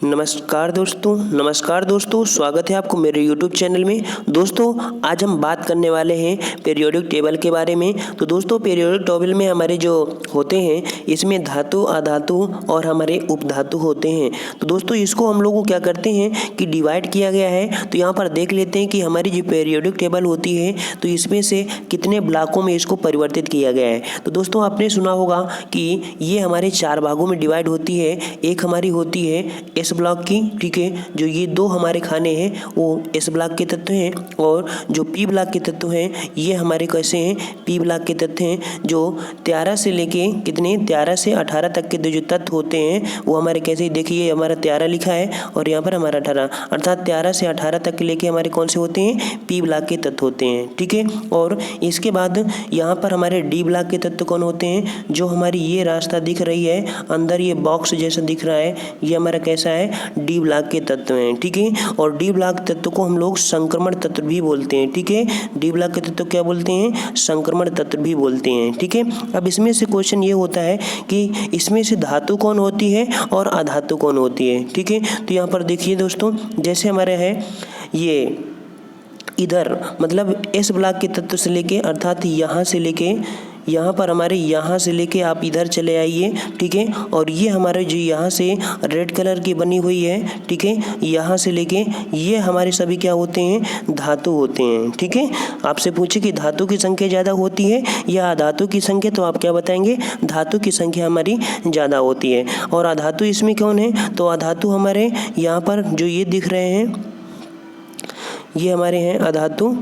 नमस्कार दोस्तों, स्वागत है आपको मेरे YouTube चैनल में। दोस्तों, आज हम बात करने वाले हैं पीरियोडिक टेबल के बारे में। तो दोस्तों, पीरियोडिक टेबल में हमारे जो होते हैं, इसमें धातु, अधातु और हमारे उपधातु होते हैं। तो दोस्तों, इसको हम लोग क्या करते हैं कि डिवाइड किया गया है। तो यहाँ पर देख लेते हैं कि हमारी जो पीरियोडिक टेबल होती है, तो इसमें से कितने ब्लॉकों में इसको परिवर्तित किया गया है। तो दोस्तों, आपने सुना होगा कि ये हमारे 4 भागों में डिवाइड होती है। एक हमारी होती है एस ब्लॉक की, ठीक है। जो ये 2 हमारे खाने हैं वो एस ब्लॉक के तत्व हैं, और जो पी ब्लॉक के तत्व हैं ये हमारे कैसे हैं, पी ब्लॉक के तत्व हैं। जो 13 से लेके 13 से 18 तक के जो तत्व होते हैं वो हमारे कैसे, देखिए हमारा 13 लिखा है और यहाँ पर हमारा 18, अर्थात 13 से 18 तक के लेके हमारे कौन से होते हैं, पी ब्लॉक के तत्व होते हैं, ठीक है। और इसके बाद यहाँ पर हमारे डी ब्लॉक के तत्व कौन होते हैं, जो हमारी ये रास्ता दिख रही है अंदर, ये बॉक्स जैसा दिख रहा है, ये हमारा कैसा है, डी ब्लॉक के तत्व हैं, ठीक है। और डी ब्लॉक तत्व को हम लोग संक्रमण तत्व भी बोलते हैं, ठीक है। डी ब्लॉक के तत्व क्या बोलते हैं, संक्रमण तत्व भी बोलते हैं, ठीक है। अब इसमें से क्वेश्चन ये होता है कि इसमें से धातु कौन होती है और अधातु कौन होती है, ठीक है। तो यहाँ पर देखिए दोस्तों, जैसे हमारे है ये इधर मतलब एस ब्लॉक के तत्व से लेके, अर्थात यहाँ से लेके यहाँ पर हमारे यहाँ से लेके आप इधर चले आइए, ठीक है। और ये हमारे जो यहाँ से रेड कलर की बनी हुई है, ठीक है, यहाँ से लेके ये हमारे सभी क्या होते हैं, धातु होते हैं, ठीक है। आपसे पूछे कि धातु की संख्या ज़्यादा होती है या अधातु की संख्या, तो आप क्या बताएंगे, धातु की संख्या हमारी ज़्यादा होती है। और अधातु इसमें कौन है, तो अधातु हमारे यहाँ पर जो ये दिख रहे हैं ये हमारे हैं अधातु,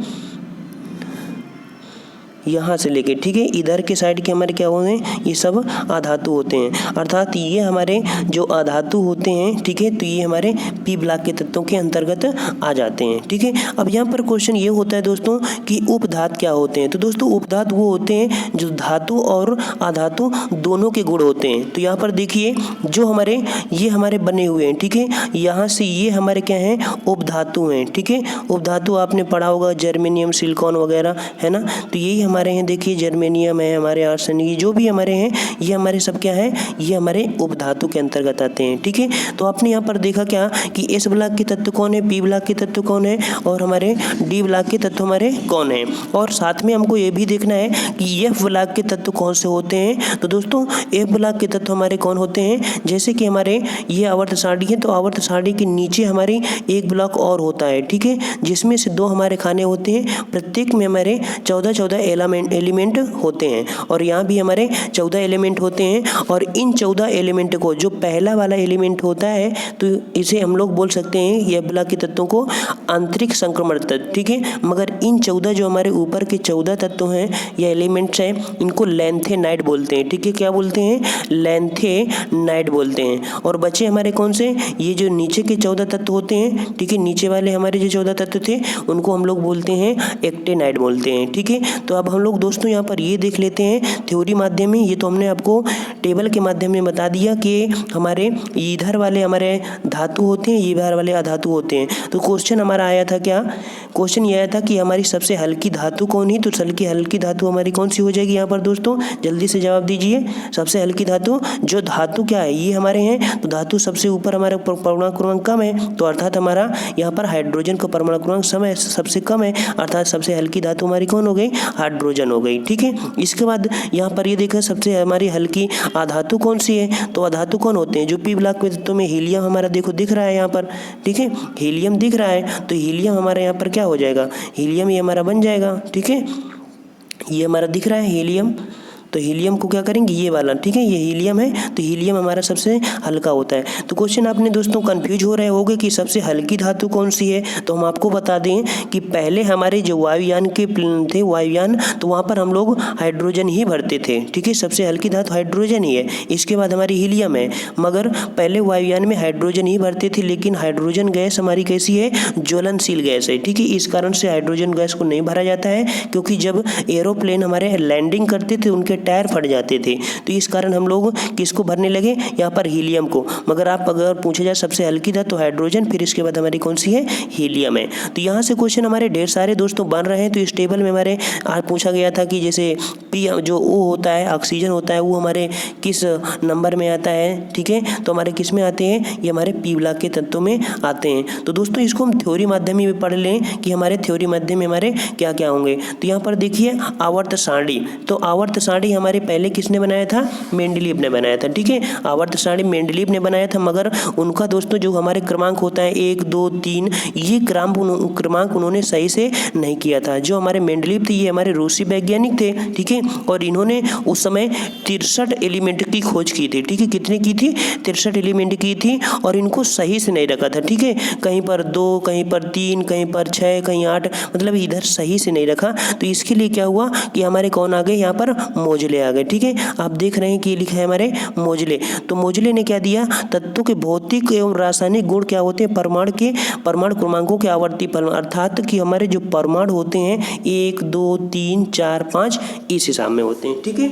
यहाँ से लेके, ठीक है, इधर के साइड के हमारे क्या होते हैं, ये सब अधातु होते हैं। अर्थात ये हमारे जो अधातु होते हैं, ठीक है, तो ये हमारे पी ब्लॉक के तत्वों के अंतर्गत आ जाते हैं, ठीक है। अब यहाँ पर क्वेश्चन ये होता है दोस्तों कि उपधातु क्या होते हैं। तो दोस्तों, उपधातु वो होते हैं जो धातु और अधातु दोनों के गुण होते हैं। तो यहाँ पर देखिए जो हमारे ये हमारे बने हुए हैं, ठीक है, यहाँ से ये हमारे क्या हैं, उपधातु हैं, ठीक है। उपधातु आपने पढ़ा होगा, जर्मेनियम, सिलिकॉन वगैरह, है ना। तो यही हमारे हैं, देखिए जर्मेनियम है, हमारे आर्सेनिक, जो भी हमारे हैं ये हमारे सब क्या है, ये हमारे उपधातु के अंतर्गत आते हैं, ठीक है। तो आपने यहाँ पर देखा क्या कि एस ब्लॉक के तत्व कौन है, पी ब्लॉक के तत्व कौन है, और हमारे डी ब्लॉक के तत्व हमारे कौन है। और साथ में हमको ये भी देखना है कि एफ ब्लॉक के तत्व कौन से होते हैं। तो दोस्तों, एफ ब्लॉक के तत्व हमारे कौन होते हैं, जैसे कि हमारे ये आवर्त सारणी है, तो आवर्त सारणी के नीचे हमारी एक ब्लॉक और होता है, ठीक है, जिसमें से 2 हमारे खाने होते हैं, प्रत्येक में हमारे 14 एलिमेंट होते हैं। और यहाँ भी हमारे 14 एलिमेंट होते हैं। और इन 14 एलिमेंट को, जो पहला वाला एलिमेंट होता है, तो इसे हम लोग बोल सकते हैं ये ब्लॉक के तत्वों को आंतरिक संक्रमण तत्व, ठीक है। मगर इन 14 जो हमारे ऊपर के 14 तत्व हैं या एलिमेंट्स हैं, इनको लैंथेनाइड बोलते हैं, ठीक है। क्या बोलते हैं, लैंथेनाइड बोलते हैं। और बचे हमारे कौन से, ये जो नीचे के 14 तत्व होते हैं, ठीक है, नीचे वाले हमारे जो 14 तत्व थे उनको हम लोग बोलते हैं एक्टेनाइड बोलते हैं, ठीक है। तो अब हम लोग दोस्तों यहाँ पर ये देख लेते हैं थ्योरी माध्यम में। ये तो हमने आपको टेबल के माध्यम में बता दिया कि हमारे इधर वाले हमारे धातु होते हैं, ये इधर वाले अधातु होते हैं। तो क्वेश्चन हमारा आया था क्या, क्वेश्चन ये आया था कि हमारी सबसे हल्की धातु कौन ही, तो हल्की धातु हमारी कौन सी हो जाएगी यहाँ पर दोस्तों, जल्दी से जवाब दीजिए। सबसे हल्की धातु, जो धातु क्या है, ये हमारे हैं, तो धातु सबसे ऊपर हमारा परमाणु क्रमांक कम है, तो अर्थात हमारा यहाँ पर हाइड्रोजन का परमाणु क्रमांक सबसे कम है, अर्थात सबसे हल्की धातु हमारी कौन हो गई, हाइड्रोजन हो गई, ठीक है। इसके बाद यहाँ पर ये देखा सबसे हमारी हल्की अधातु कौन सी है, तो अधातु कौन होते हैं, जो पी ब्लॉक के तत्वों में हीलियम हमारा देखो दिख रहा है यहाँ पर, ठीक है, हीलियम दिख रहा है। तो हीलियम हमारे यहाँ पर क्या हो जाएगा, हीलियम ये हमारा बन जाएगा, ठीक है, ये हमारा दिख रहा है हीलियम। तो हीलियम को क्या करेंगे, ये वाला, ठीक है, ये हीलियम है, तो हीलियम हमारा सबसे हल्का होता है। तो क्वेश्चन आपने दोस्तों कंफ्यूज हो रहे होंगे कि सबसे हल्की धातु कौन सी है। तो हम आपको बता दें कि पहले हमारे जो वायुयान के थे, वायुयान, तो वहाँ पर हम लोग हाइड्रोजन ही भरते थे, ठीक है, सबसे हल्की धातु हाइड्रोजन ही है। इसके बाद हमारी हीलियम है, मगर पहले वायुयान में हाइड्रोजन ही भरते थे, लेकिन हाइड्रोजन गैस हमारी कैसी है, ज्वलनशील गैस है, ठीक है। इस कारण से हाइड्रोजन गैस को नहीं भरा जाता है, क्योंकि जब एरोप्लेन हमारे लैंडिंग करते थे उनके टायर फट जाते थे। तो इस कारण हम लोग किसको भरने लगे, यहाँ पर हीलियम को। मगर आप अगर पूछा जाए सबसे हल्की धातु तो हाइड्रोजन, फिर इसके बाद हमारी कौन सी है, हीलियम है। तो यहाँ से क्वेश्चन हमारे ढेर सारे दोस्तों बन रहे हैं। तो इस टेबल में हमारे आज पूछा गया था कि जैसे पी जो O होता है, ऑक्सीजन होता है, वो हमारे किस नंबर में आता है, ठीक है। तो हमारे किस में आते हैं, ये हमारे पी ब्लॉक के तत्वों में आते हैं। तो दोस्तों इसको हम थ्योरी माध्यम में पढ़ लें कि हमारे थ्योरी माध्यम में हमारे क्या क्या होंगे। तो यहाँ पर देखिए आवर्त सारणी। तो आवर्त सारणी हमारे पहले किसने बनाया था, मेंडलीव ने बनाया था, ठीक है। आवर्त सारणी मेंडलीव ने बनाया था, मगर उनका दोस्तों जो हमारे क्रमांक होता है 1 2 3, ये क्रमांक उन्होंने सही से नहीं किया था। जो हमारे मेंडलीव थे ये हमारे रूसी वैज्ञानिक थे, ठीक है। और इन्होंने उस समय 63 एलिमेंट की खोज की थी, ठीक है। कितने की थी, 63 एलिमेंट की थी। और इनको सही से नहीं रखा था, ठीक है। कहीं पर 2, कहीं पर 3, कहीं पर 6, कहीं 8, मतलब इधर सही से नहीं रखा। तो इसके लिए क्या हुआ कि हमारे कौन आ गए, यहाँ पर मोजले आ गए, ठीक है। आप देख रहे हैं कि लिखा है हमारे मोजले। तो मोजले ने क्या दिया, तत्वों के भौतिक एवं रासायनिक गुण क्या होते हैं, परमाणु क्रमांकों के आवर्ती फलन, अर्थात कि हमारे जो परमाणु होते हैं 1 2 3 4 5 इस हिसाब में होते हैं, ठीक है।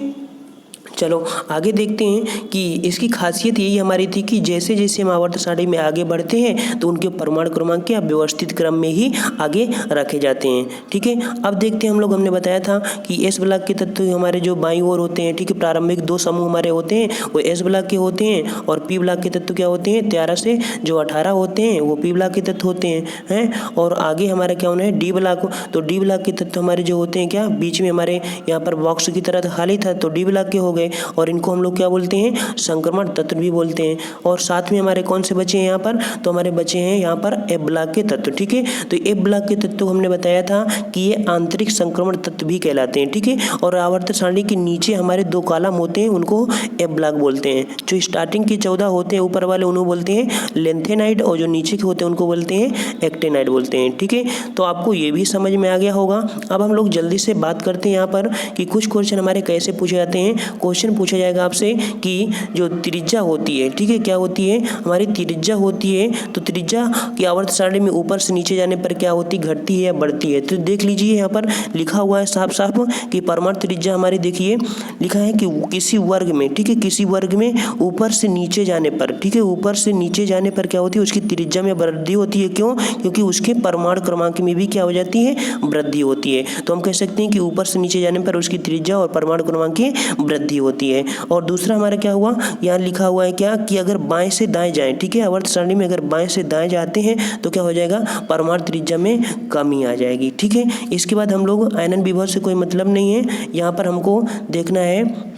चलो आगे देखते हैं कि इसकी खासियत यही हमारी थी कि जैसे जैसे हम आवर्त सारणी में आगे बढ़ते हैं तो उनके परमाणु क्रमांक क्या व्यवस्थित क्रम में ही आगे रखे जाते हैं, ठीक है। अब देखते हैं हम लोग, हमने बताया था कि एस ब्लॉक के तत्व हमारे जो बाईं ओर होते हैं, ठीक है। प्रारंभिक 2 समूह हमारे होते हैं वो एस ब्लॉक के होते हैं, और पी ब्लॉक के तत्व क्या होते हैं 13 से जो 18 होते हैं वो पी ब्लॉक के तत्व होते हैं। और आगे हमारा क्या होना है, डी ब्लॉक। तो डी ब्लॉक के तत्व हमारे जो होते हैं क्या, बीच में हमारे यहाँ पर बॉक्स की तरह खाली था तो डी ब्लॉक के हो गए, और इनको हम लोग क्या बोलते हैं, संक्रमण तत्व भी बोलते हैं। और साथ में हमारे कौन से बचे हैं यहाँ पर, तो हमारे बचे हैं यहाँ पर एफ ब्लॉक के तत्व, ठीक है। तो एफ ब्लॉक के तत्व हमने बताया था कि ये आंतरिक संक्रमण तत्व भी कहलाते हैं, ठीक है। और आवर्त सारणी के नीचे हमारे 2 कॉलम होते हैं उनको एफ ब्लॉक बोलते हैं। जो स्टार्टिंग के 14 होते हैं ऊपर वाले उन्हें बोलते हैं लेंथेनाइड, और जो नीचे के होते हैं उनको बोलते हैं एक्टेनाइड बोलते हैं, ठीक है। तो आपको ये भी समझ में आ गया होगा। अब हम लोग जल्दी से बात करते हैं यहाँ पर कि कुछ क्वेश्चन हमारे कैसे पूछे जाते हैं। क्वेश्चन पूछा जाएगा आपसे कि जो त्रिज्या होती है, ठीक है, क्या होती है, हमारी त्रिज्या होती है। तो त्रिज्या की आवर्त सारणी में ऊपर से नीचे जाने पर क्या होती, घटती है या बढ़ती है। तो देख लीजिए यहाँ पर लिखा हुआ है साफ साफ कि परमाणु त्रिज्या हमारी, देखिए लिखा है कि किसी वर्ग में, ठीक है, किसी वर्ग में ऊपर से नीचे जाने पर, ठीक है, ऊपर से नीचे जाने पर क्या होती है, उसकी त्रिज्या में वृद्धि होती है। क्यों, क्योंकि उसके परमाणु क्रमांक में भी क्या हो जाती है, वृद्धि होती है। तो हम कह सकते हैं कि ऊपर से नीचे जाने पर उसकी त्रिज्या और परमाणु क्रमांक की वृद्धि होती है। और दूसरा हमारा क्या हुआ, यहाँ लिखा हुआ है क्या कि अगर बाएं से दाएं जाएं, ठीक है, आवर्त सारणी में अगर बाएं से दाएं जाते हैं तो क्या हो जाएगा, परमाणु त्रिज्या में कमी आ जाएगी, ठीक है। इसके बाद हम लोग आयनन विभव से कोई मतलब नहीं है, यहाँ पर हमको देखना है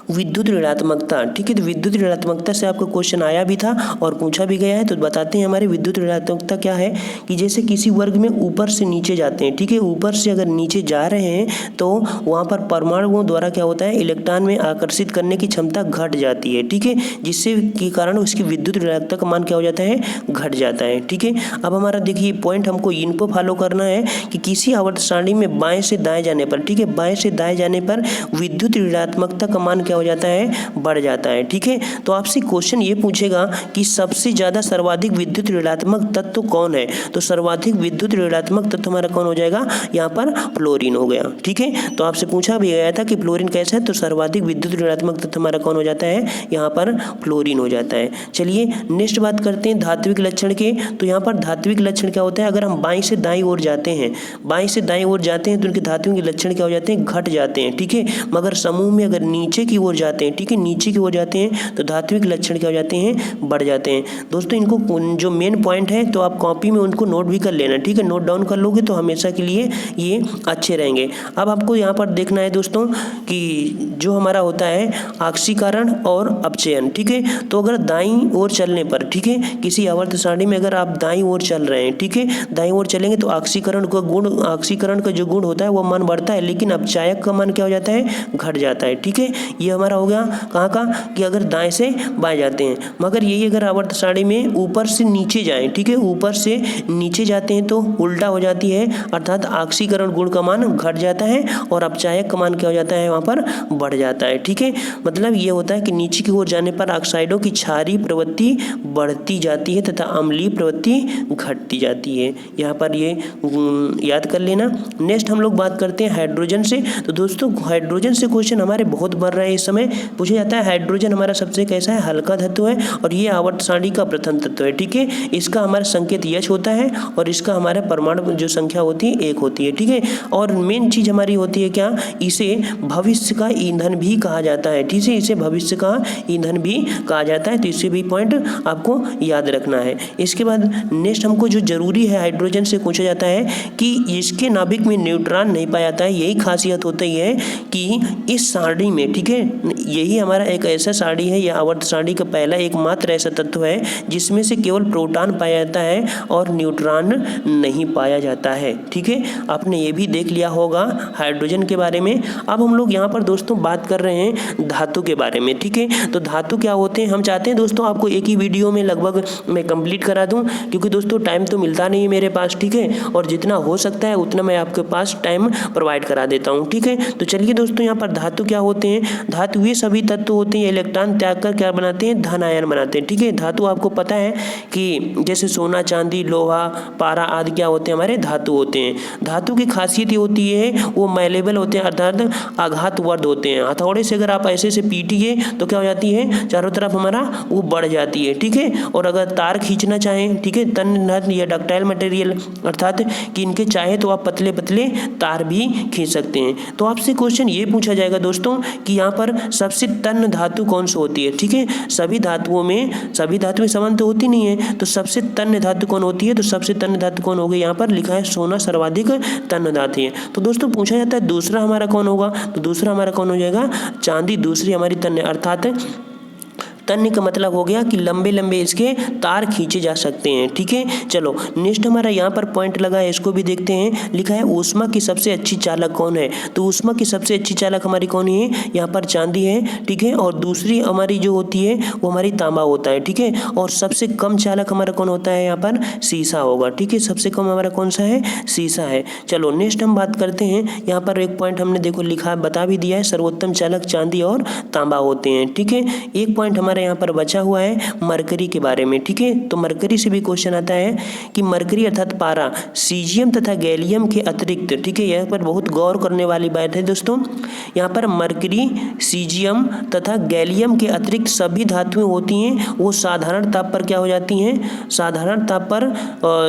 विद्युत ऋणात्मकता, ठीक है। तो विद्युत ऋणात्मकता से आपका क्वेश्चन आया भी था और पूछा भी गया है। तो बताते हैं हमारे विद्युत ऋणात्मकता क्या है कि जैसे किसी वर्ग में ऊपर से नीचे जाते हैं, ठीक है, ऊपर से अगर नीचे जा रहे हैं तो वहाँ पर परमाणुओं द्वारा क्या होता है, इलेक्ट्रॉन में आकर्षित करने की क्षमता घट जाती है, ठीक है, जिससे के कारण उसकी विद्युत ऋणात्मकता का मान क्या हो जाता है, घट जाता है, ठीक है। अब हमारा देखिए पॉइंट हमको इनको फॉलो करना है कि किसी आवर्त सारणी में बाएं से दाएं जाने पर, ठीक है, बाएं से दाएं जाने पर विद्युत ऋणात्मकता का मान क्या हो जाता है, बढ़ जाता है, ठीक है। तो आपसे क्वेश्चन ये पूछेगा कि सबसे ज्यादा सर्वाधिक विद्युत ऋणात्मक तत्व कौन है। तो सर्वाधिक विद्युत ऋणात्मक तत्व हमारा कौन हो जाएगा, यहाँ पर फ्लोरीन हो गया, ठीक है। तो आपसे पूछा भी गया था कि फ्लोरीन कैसा है, तो सर्वाधिक विद्युत ऋणात्मक तत्व हमारा कौन हो जाता है, यहाँ पर फ्लोरीन हो जाता है। चलिए नेक्स्ट बात करते हैं धात्विक लक्षण के। तो यहाँ पर धात्विक लक्षण क्या होता है, अगर हम बाईं से दाईं ओर जाते हैं, बाईं से दाईं ओर जाते हैं तो उनके धात्विक लक्षण क्या हो जाते हैं, घट जाते हैं, ठीक है। मगर समूह में अगर नीचे की ओर जाते हैं, ठीक है, नीचे की ओर जाते हैं तो धात्विक लक्षण क्या हो जाते हैं, बढ़ जाते हैं। दोस्तों इनको जो मेन पॉइंट है तो आप कॉपी में उनको नोट भी कर लेना, ठीक है, नोट डाउन कर लोगे तो हमेशा के लिए ये अच्छे रहेंगे। अब आपको यहाँ पर देखना है दोस्तों कि जो हमारा होता है ऑक्सीकरण और अपचयन, ठीक है। तो अगर दाईं ओर चलने पर, ठीक है, किसी आवर्त सारणी में अगर आप दाईं ओर चल रहे हैं, ठीक है, दाईं ओर चलेंगे तो ऑक्सीकरण का जो गुण होता है वो मान बढ़ता है, लेकिन अपचायक का मान क्या हो जाता है, घट जाता है, ठीक है। यह हमारा हो गया कहाँ का कि अगर दाएं से बाएं जाते हैं, मगर यही अगर आवर्त सारणी में ऊपर से नीचे जाएं, ठीक है, ऊपर से नीचे जाते हैं तो उल्टा हो जाती है, अर्थात आक्सीकरण गुण का मान घट जाता है और अपचायक का मान क्या हो जाता है वहाँ पर बढ़ जाता है। ठीक है, मतलब ये होता है कि नीचे की ओर जाने पर ऑक्साइडों की क्षारीय प्रवृत्ति बढ़ती जाती है तथा अम्लीय प्रवृत्ति घटती जाती है। यहाँ पर ये याद कर लेना। नेक्स्ट हम लोग बात करते हैं हाइड्रोजन से। तो दोस्तों हाइड्रोजन से क्वेश्चन हमारे बहुत बढ़ रहे हैं इस समय। पूछा जाता है हाइड्रोजन हमारा सबसे कैसा है, हल्का धातु है और ये आवर्त सारणी का प्रथम तत्व है। ठीक है, इसका हमारा संकेत H होता है और इसका हमारा परमाणु जो संख्या होती है 1 होती है। ठीक है, और मेन चीज हमारी होती है क्या, इसे भविष्य का ईंधन भी कहा जाता है। ठीक है, इसे भविष्य का ईंधन भी कहा जाता है, तो इससे भी पॉइंट आपको याद रखना है। इसके बाद नेक्स्ट हमको जो जरूरी है हाइड्रोजन से पूछा जाता है कि इसके नाभिक में न्यूट्रॉन नहीं पाया जाता है। यही खासियत होती है कि इस सारणी में, ठीक है, यही हमारा एक ऐसा सारणी है, यह आवर्त सारणी का पहला एकमात्र ऐसा तत्व है जिसमें से केवल प्रोटॉन पाया जाता है और न्यूट्रॉन नहीं पाया जाता है। ठीक है, आपने ये भी देख लिया होगा हाइड्रोजन के बारे में। अब हम लोग यहाँ पर दोस्तों बात कर रहे हैं धातु के बारे में। ठीक है, तो धातु क्या होते हैं हम चाहते हैं दोस्तों आपको एक ही वीडियो में लगभग मैं कंप्लीट करा दूं, क्योंकि दोस्तों टाइम तो मिलता नहीं है मेरे पास। ठीक है, और जितना हो सकता है उतना मैं आपके पास टाइम प्रोवाइड करा देता हूँ। ठीक है, तो चलिए दोस्तों यहाँ पर धातु क्या होते हैं। धातु वे सभी तत्व होते हैं इलेक्ट्रॉन त्याग कर क्या बनाते हैं, धन आयन बनाते हैं। ठीक है, धातु आपको पता है कि जैसे सोना, चांदी, लोहा, पारा आदि क्या होते हैं, हमारे धातु होते हैं। धातु की खासियत ये होती है वो मैलेबल होते हैं, अर्थात आघातवर्ध होते हैं। हथौड़े से अगर आप ऐसे से पीटिए तो क्या हो जाती है, चारों तरफ हमारा वो बढ़ जाती है। ठीक है, और अगर तार खींचना चाहें, ठीक है, तन या डक्टाइल मटेरियल, अर्थात कि इनके चाहे तो आप पतले पतले तार भी खींच सकते हैं। तो आपसे क्वेश्चन ये पूछा जाएगा दोस्तों कि यहाँ पर सबसे तन्य धातु कौन सी होती है। ठीक है, सभी धातुएं समान तो होती नहीं है, तो सबसे तन्य धातु कौन होती है, तो सबसे तन्य धातु कौन होगी, यहाँ पर लिखा है सोना सर्वाधिक तन्य धातु है। तो दोस्तों पूछा जाता है दूसरा हमारा कौन होगा, तो दूसरा हमारा कौन हो जाएगा, चांदी दूसरी हमारी तन्य, अर्थात तन्य का मतलब हो गया कि लंबे लंबे इसके तार खींचे जा सकते हैं। ठीक है, चलो नेक्स्ट हमारा यहाँ पर पॉइंट लगा है, इसको भी देखते हैं। लिखा है ऊष्मा की सबसे अच्छी चालक कौन है, तो ऊष्मा की सबसे अच्छी चालक हमारी कौन है, यहाँ पर चांदी है। ठीक है, और दूसरी हमारी जो होती है वो हमारी तांबा होता है। ठीक है, और सबसे कम चालक हमारा कौन होता है, यहाँ पर शीशा होगा। ठीक है, सबसे कम हमारा कौन सा है, शीशा है। चलो नेक्स्ट हम बात करते हैं। यहाँ पर एक पॉइंट हमने देखो लिखा बता भी दिया है, सर्वोत्तम चालक चांदी और तांबा होते हैं। ठीक है, एक पॉइंट हमारे यहाँ पर बचा हुआ है मरकरी के बारे में। ठीक है, तो मरकरी से भी क्वेश्चन आता है कि मरकरी अर्थात पारा सीजियम तथा गैलियम के अतिरिक्त, ठीक है, यहाँ पर बहुत गौर करने वाली बात है दोस्तों। यहाँ पर मरकरी, सीजियम तथा गैलियम के अतिरिक्त सभी धातुएं होती हैं वो साधारण ताप पर क्या हो जाती हैं, साधारण ताप पर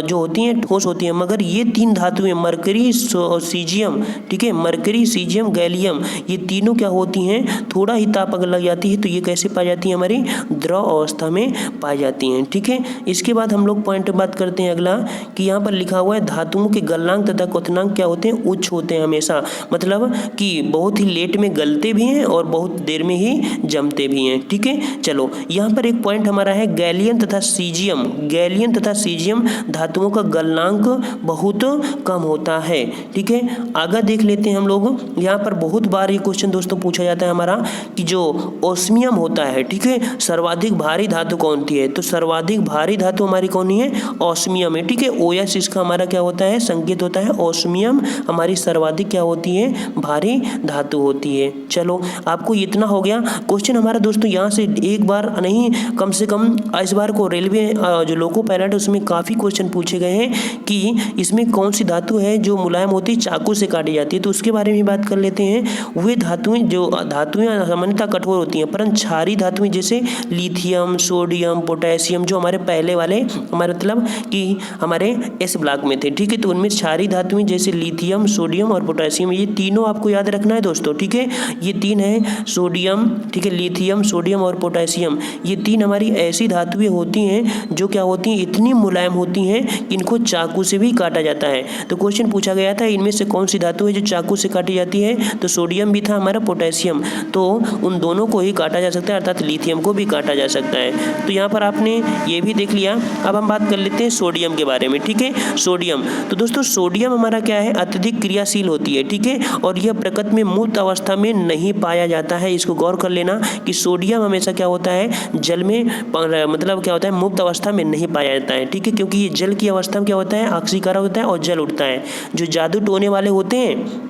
जो होती हैं ठोस होती हैं। मगर ये तीन धातुएं मरकरी, सीजियम, ठीक है, मरकरी, सीजियम, गैलियम, ये तीनों क्या होती हैं, थोड़ा ही ताप अगर लग जाती है तो ये कैसे पाई जाती है, हमारी द्रव अवस्था में पाई जाती हैं। ठीक है, इसके बाद हम लोग पॉइंट बात करते हैं अगला कि यहाँ पर लिखा हुआ है धातुओं के गलनांक तथा क्वथनांक क्या होते हैं, उच्च होते हैं हमेशा, मतलब कि बहुत ही लेट में गलते भी हैं और बहुत देर में ही जमते भी हैं। ठीक है, चलो यहाँ पर एक पॉइंट हमारा है गैलियम तथा सीजियम, गैलियम तथा सीजियम धातुओं का गलनांक बहुत कम होता है। ठीक है, आगे देख लेते हैं हम लोग। यहाँ पर बहुत बार ये क्वेश्चन दोस्तों पूछा जाता है हमारा कि जो ओस्मियम होता है, ठीक है, सर्वाधिक भारी धातु कौन सी है, तो सर्वाधिक भारी धातु हमारी कौन है, ऑस्मियम है। ठीक है, OS इसका हमारा क्या होता है, संकेत होता है। ऑस्मियम हमारी सर्वाधिक क्या होती है, भारी धातु होती है। चलो आपको इतना हो गया। क्वेश्चन हमारा दोस्तों यहाँ से एक बार नहीं, कम से कम इस बार को रेलवे जो लोको पायलट उसमें काफ़ी क्वेश्चन पूछे गए हैं कि इसमें कौन सी धातु है जो मुलायम होती है, चाकू से काटी जाती है, तो उसके बारे में बात कर लेते हैं। वे धातुएं जो धातुएं सामान्यतः कठोर होती हैं, परंतु क्षारीय धातुएं जैसे लिथियम, सोडियम, पोटेशियम जो हमारे पहले वाले हमारे मतलब कि हमारे एस ब्लॉक में थे। ठीक है, तो उनमें क्षारीय धातुएं जैसे लिथियम, सोडियम और पोटेशियम, ये तीनों आपको याद रखना है दोस्तों। ठीक है, ये तीन है सोडियम, ठीक है, लिथियम, सोडियम और पोटेशियम, ये तीन हमारी ऐसी धातुएं होती हैं जो क्या होती हैं, इतनी मुलायम होती हैं कि इनको चाकू से भी काटा जाता है। तो क्वेश्चन पूछा गया था इनमें से कौन सी धातु है जो चाकू से काटी जाती है, तो सोडियम भी था हमारा, पोटेशियम, तो उन दोनों को ही काटा जा सकता है, अर्थात लिथियम इनको भी काटा जा सकता है। तो यहाँ पर आपने ये भी देख लिया। अब हम बात कर लेते हैं सोडियम के बारे में, ठीक है। सोडियम, तो दोस्तों सोडियम हमारा क्या है, अत्यधिक क्रियाशील होती है, ठीक है, और यह प्रकृति में मुक्त अवस्था में नहीं पाया जाता है। इसको गौर कर लेना कि सोडियम हमेशा क्या होता है, जल में मतलब क्या होता है, मुक्त अवस्था में नहीं पाया जाता है, ठीक है, क्योंकि ये जल की अवस्था में क्या होता है, ऑक्सीकरण होता है और जल उठता है। जो जादू टोने वाले होते हैं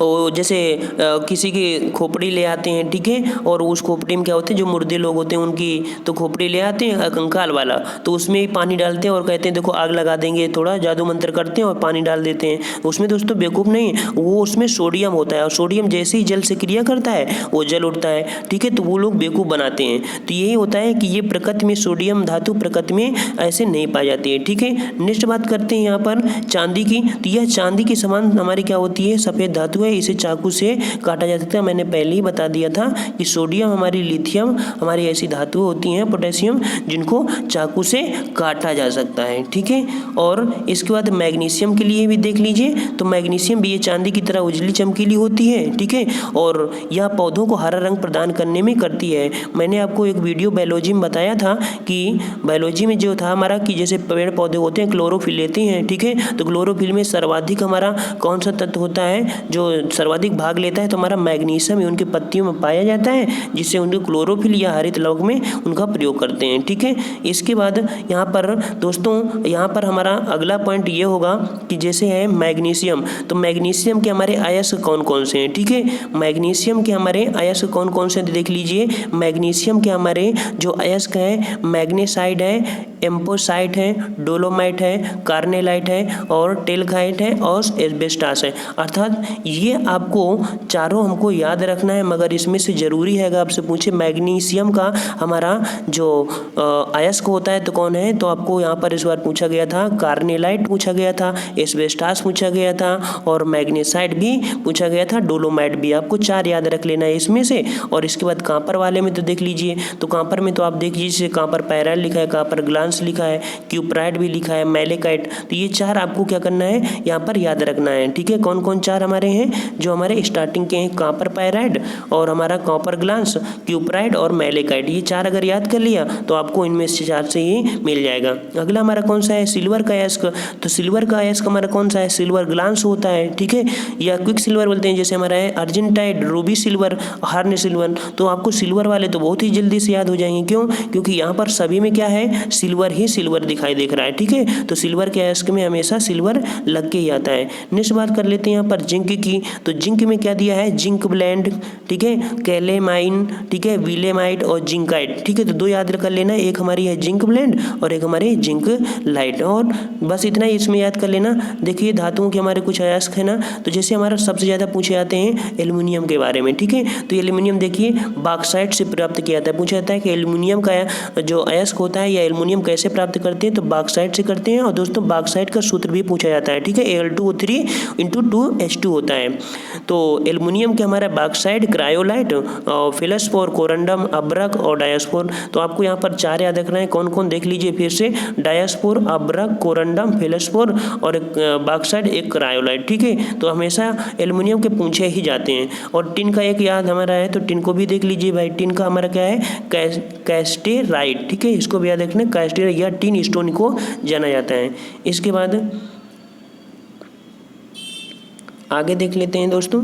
और जैसे किसी की खोपड़ी ले आते हैं, ठीक है, और उस खोपड़ी में क्या होते हैं, जो मुर्दे लोग होते हैं उनकी तो खोपड़ी ले आते हैं कंकाल वाला, तो उसमें भी पानी डालते हैं और कहते हैं देखो आग लगा देंगे, थोड़ा जादू मंत्र करते हैं और पानी डाल देते हैं। उसमें दोस्तों बेवकूफ़ नहीं, वो उसमें सोडियम होता है और सोडियम जैसे ही जल से क्रिया करता है वो जल उठता है, ठीक है, तो वो लोग बेवकूफ़ बनाते हैं। तो यही होता है कि ये प्रकृति में सोडियम धातु प्रकृति में ऐसे नहीं पाई जाती है, ठीक है। नेक्स्ट बात करते हैं यहाँ पर चांदी की। तो यह चांदी की समान हमारी क्या होती है, सफ़ेद धातु है, इसे चाकू से काटा जा सकता है। मैंने पहले ही बता दिया था कि सोडियम हमारी, लिथियम हमारी ऐसी धातु होती हैं, पोटेशियम, जिनको चाकू से काटा जा सकता है, ठीक है। और इसके बाद मैग्नीशियम के लिए भी देख लीजिए। तो मैग्नीशियम भी ये चांदी की तरह उजली चमकीली होती है, ठीक है, और यह पौधों को हरा रंग प्रदान करने में करती है। मैंने आपको एक वीडियो बायोलॉजी में बताया था कि बायोलॉजी में जो था हमारा कि जैसे पेड़ पौधे होते हैं क्लोरोफिल लेते हैं, ठीक है, तो क्लोरोफिल में सर्वाधिक हमारा कौन सा तत्व होता है जो सर्वाधिक भाग लेता है, तो हमारा मैग्नीशियम ही उनकी पत्तियों में पाया जाता है, जिससे उनके क्लोरोफिल या हरित लौक में उनका प्रयोग करते हैं, ठीक है। इसके बाद यहाँ पर दोस्तों, यहाँ पर हमारा अगला पॉइंट ये होगा कि जैसे है मैग्नीशियम, तो मैग्नीशियम के हमारे अयस्क कौन कौन से हैं, ठीक है। मैग्नीशियम के हमारे अयस्क कौन कौन से देख लीजिए। मैग्नीशियम के हमारे जो अयस्क हैं, मैग्नेसाइड है, एम्पोसाइट है, डोलोमाइट है, कार्नेलाइट है और टेलखाइट है और एस्बेस्टास है। अर्थात ये आपको चारों हमको याद रखना है, मगर इसमें से ज़रूरी है अगर आपसे पूछे मैग्नीशियम का हमारा जो अयस्क होता है तो कौन है, तो आपको यहाँ पर इस बार पूछा गया था, कार्नेलाइट पूछा गया था, एस्बेस्टास पूछा गया था और मैग्नेसाइट भी पूछा गया था, डोलोमाइट भी। आपको 4 याद रख लेना है इसमें से। और इसके बाद कांपर वाले में तो देख लीजिए, तो कांपर में तो आप देख लीजिए, कांपर पैराइड लिखा है, कांपर ग्लांस लिखा है, क्यूपराइट भी लिखा है, मैलेकाइट। तो ये 4 आपको क्या करना है, यहाँ पर याद रखना है, ठीक है। कौन कौन 4 हमारे हैं जो हमारे स्टार्टिंग के हैं, कांपर पैराइड और हमारा कॉपर ग्लांस, क्यूपराइट और मैलेकाइट। ये 4 अगर याद कर लिया तो आपको इनमें से 4 से ही मिल जाएगा। अगला हमारा कौन सा है, सिल्वर का अयस्क। तो सिल्वर का अयस्क हमारा कौन सा है, सिल्वर ग्लांस होता है, ठीक है, या क्विक सिल्वर बोलते हैं, जैसे हमारा है argentite, Ruby silver, horn silver. तो आपको सिल्वर वाले तो बहुत ही जल्दी से याद हो जाएंगे, क्यों, क्योंकि यहाँ पर सभी में क्या है, सिल्वर ही सिल्वर दिखाई देख रहा है, ठीक है। तो सिल्वर के अयस्क में हमेशा सिल्वर लग के ही आता है। नेक्स्ट बात कर लेते हैं यहाँ पर जिंक की। तो जिंक में क्या दिया है, जिंक ब्लेंड, ठीक है, कैलेमाइन, ठीक है, विलेमाइट और जिंकाइट, ठीक है। तो 2 याद कर लेना, एक हमारी है जिंक ब्लेंड और एक हमारी जिंक लाइट, और बस इतना ही इसमें याद कर लेना। देखिए धातुओं के हमारे कुछ अयस्क है ना, तो जैसे हमारा सबसे ज़्यादा पूछे जाते हैं एल्युमिनियम के बारे में, ठीक है। तो एल्युमिनियम देखिए बॉक्साइट से प्राप्त किया जाता है। पूछा जाता है कि एल्युमिनियम का जो अयस्क होता है या एल्युमिनियम कैसे प्राप्त करते हैं, तो बॉक्साइट से करते हैं। और दोस्तों बॉक्साइट का सूत्र भी पूछा जाता है, ठीक है, Al2O3 × 2H2 होता है। तो एल्युमिनियम के हमारा बॉक्साइट, क्रायोलाइट, फेलस्फोर, कोरंडम, अब्रक और डायस्फोर। तो आपको यहाँ पर 4 याद रखना है, कौन कौन देख लीजिए फिर से, डायस्फोर, अब्रक, कोरंडम, फेलस्फोर और एक बॉक्साइट, एक क्रायोलाइट, ठीक है। तो हमेशा एल्युमिनियम के पूछे ही जाते हैं। और टिन का एक याद हमारा है, तो टिन को भी देख लीजिए भाई, टिन का हमारा क्या है, कैस्टेराइट, ठीक है, इसको भी याद रखना, कैस्टेराइट या टिन स्टोन को जाना जाता है। इसके बाद आगे देख लेते हैं दोस्तों।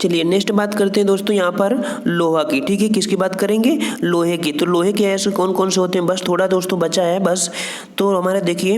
चलिए नेक्स्ट बात करते हैं दोस्तों यहाँ पर लोहा की, ठीक है। किसकी बात करेंगे, लोहे की। तो लोहे के अयस्क कौन कौन से होते हैं, बस थोड़ा दोस्तों बचा है बस। तो हमारे देखिए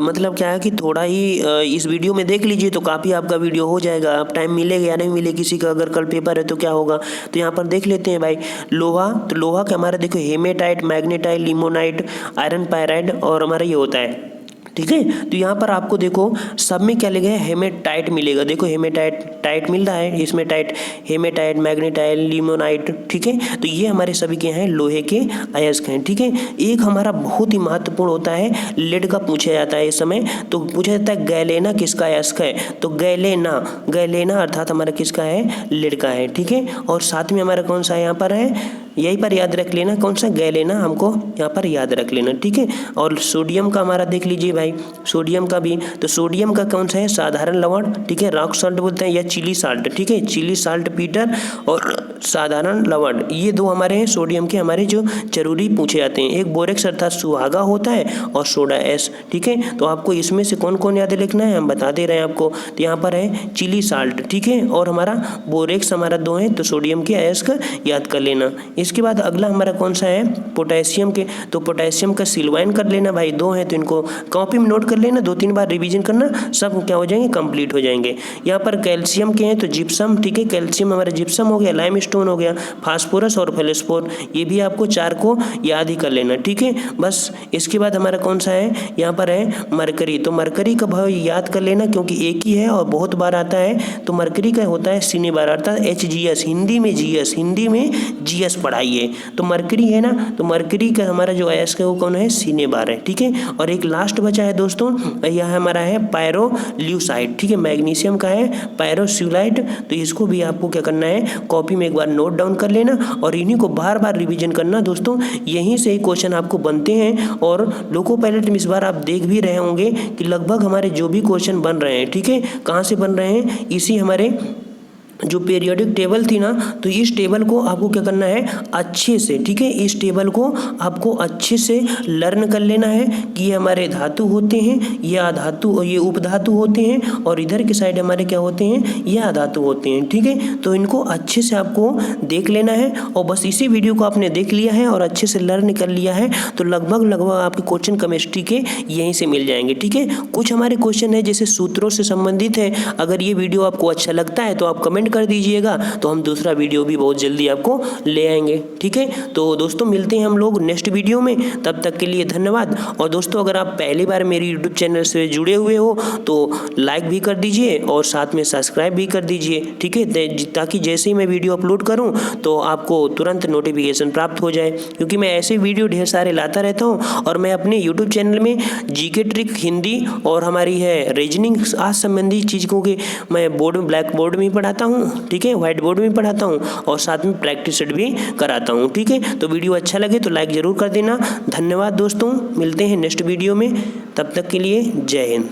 मतलब क्या है कि थोड़ा ही इस वीडियो में देख लीजिए तो काफ़ी आपका वीडियो हो जाएगा। अब टाइम मिलेगा या नहीं मिले, किसी का अगर कल पेपर है तो क्या होगा। तो यहाँ पर देख लेते हैं भाई लोहा। तो लोहा का हमारा देखो haematite, magnetite, limonite, iron pyrite और हमारा ये होता है, ठीक है। तो यहाँ पर आपको देखो सब में क्या लगेगा, हेमेटाइट मिलेगा। देखो हेमेटाइट मिल रहा है इसमें, टाइट, हेमेटाइट, मैग्नेटाइट, लिमोनाइट, ठीक है। तो ये हमारे सभी के हैं लोहे के अयस्क हैं, ठीक है। एक हमारा बहुत ही महत्वपूर्ण होता है, लेड का पूछा जाता है इस समय। तो पूछा जाता है गैलेना किसका अयस्क है, तो गैलेना अर्थात हमारा किसका है, लेड का है, ठीक है। और साथ में हमारा कौन सा यहाँ पर है, यहीं पर याद रख लेना, कौन सा गैलेना हमको यहाँ पर याद रख लेना, ठीक है। और सोडियम का हमारा देख लीजिए भाई, सोडियम का भी, तो सोडियम का कौन सा है, साधारण लवण, ठीक है, रॉक सॉल्ट बोलते हैं या चिली साल्ट, ठीक है, चिली साल्ट पीटर और साधारण लवण, ये दो हमारे हैं सोडियम के, हमारे जो जरूरी पूछे जाते हैं। एक बोरेक्स अर्थात सुहागा होता है और सोडा एस, ठीक है। तो आपको इसमें से कौन कौन याद लिखना है हम बता दे रहे हैं आपको। तो यहाँ पर है चिली साल्ट, ठीक है, और हमारा बोरेक्स हमारा दो है, तो सोडियम के एस का याद कर लेना। इसके बाद अगला हमारा कौन सा है, पोटेशियम के, तो पोटेशियम का सिल्वाइन कर लेना भाई, दो है तो इनको कॉपी में नोट कर लेना, 2-3 बार रिवीजन करना, सब क्या हो जाएंगे, कंप्लीट हो जाएंगे। यहाँ पर कैल्शियम के हैं तो जिप्सम, ठीक है, कैल्शियम हमारा जिप्सम हो गया, लाइमस्टोन हो गया, फास्फोरस और फेलोस्पोर, ये भी आपको 4 को याद ही कर लेना, ठीक है। बस इसके बाद हमारा कौन सा है, यहाँ पर है मरकरी, तो मरकरी का भाव याद कर लेना क्योंकि एक ही है और बहुत बार आता है। तो मरकरी का होता है सिनेबार अर्थात HGS, हिंदी में GS, हिंदी में GS पढ़ाइए। तो मरकरी है ना, तो मरकरी का हमारा जो एस का वो कौन है, सिनेबार है, ठीक है। और एक लास्ट बचा है दोस्तों, यह हमारा है पायरोल्यूसाइड, ठीक है, मैग्नीशियम का है पायरोस्यूलाइट। तो इसको भी आपको क्या करना है, कॉपी में एक बार नोट डाउन कर लेना और इन्हीं को बार बार रिवीजन करना दोस्तों, यहीं से ही क्वेश्चन आपको बनते हैं। और लोको पायलट में इस बार आप देख भी रहे होंगे कि लगभग हमारे जो भी क्वेश्चन बन रहे हैं, ठीक है, कहाँ से बन रहे हैं, इसी हमारे जो पीरियोडिक टेबल थी ना, तो इस टेबल को आपको क्या करना है अच्छे से, ठीक है, इस टेबल को आपको अच्छे से लर्न कर लेना है कि ये हमारे धातु होते हैं, ये अधातु, ये उपधातु होते हैं, और इधर के साइड हमारे क्या होते हैं, ये अधातु होते हैं, ठीक है। तो इनको अच्छे से आपको देख लेना है और बस इसी वीडियो को आपने देख लिया है और अच्छे से लर्न कर लिया है तो लगभग आपके क्वेश्चन केमिस्ट्री के यहीं से मिल जाएंगे, ठीक है। कुछ हमारे क्वेश्चन है जैसे सूत्रों से संबंधित है, अगर ये वीडियो आपको अच्छा लगता है तो आप कमेंट कर दीजिएगा, तो हम दूसरा वीडियो भी बहुत जल्दी आपको ले आएंगे, ठीक है। तो दोस्तों मिलते हैं हम लोग नेक्स्ट वीडियो में, तब तक के लिए धन्यवाद। और दोस्तों अगर आप पहली बार मेरी यूट्यूब चैनल से जुड़े हुए हो तो लाइक भी कर दीजिए और साथ में सब्सक्राइब भी कर दीजिए, ठीक है, ताकि जैसे ही मैं वीडियो अपलोड करूं तो आपको तुरंत नोटिफिकेशन प्राप्त हो जाए, क्योंकि मैं ऐसे वीडियो ढेर सारे लाता रहता हूं। और मैं अपने यूट्यूब चैनल में जीके ट्रिक हिंदी और हमारी है रीजनिंग आज संबंधी चीज़ों के मैं बोर्ड में, ब्लैक बोर्ड में पढ़ाता हूँ, ठीक है, व्हाइट बोर्ड में पढ़ाता हूँ और साथ में प्रैक्टिस सेट भी कराता हूँ, ठीक है। तो वीडियो अच्छा लगे तो लाइक ज़रूर कर देना। धन्यवाद दोस्तों, मिलते हैं नेक्स्ट वीडियो में, तब तक के लिए जय हिंद।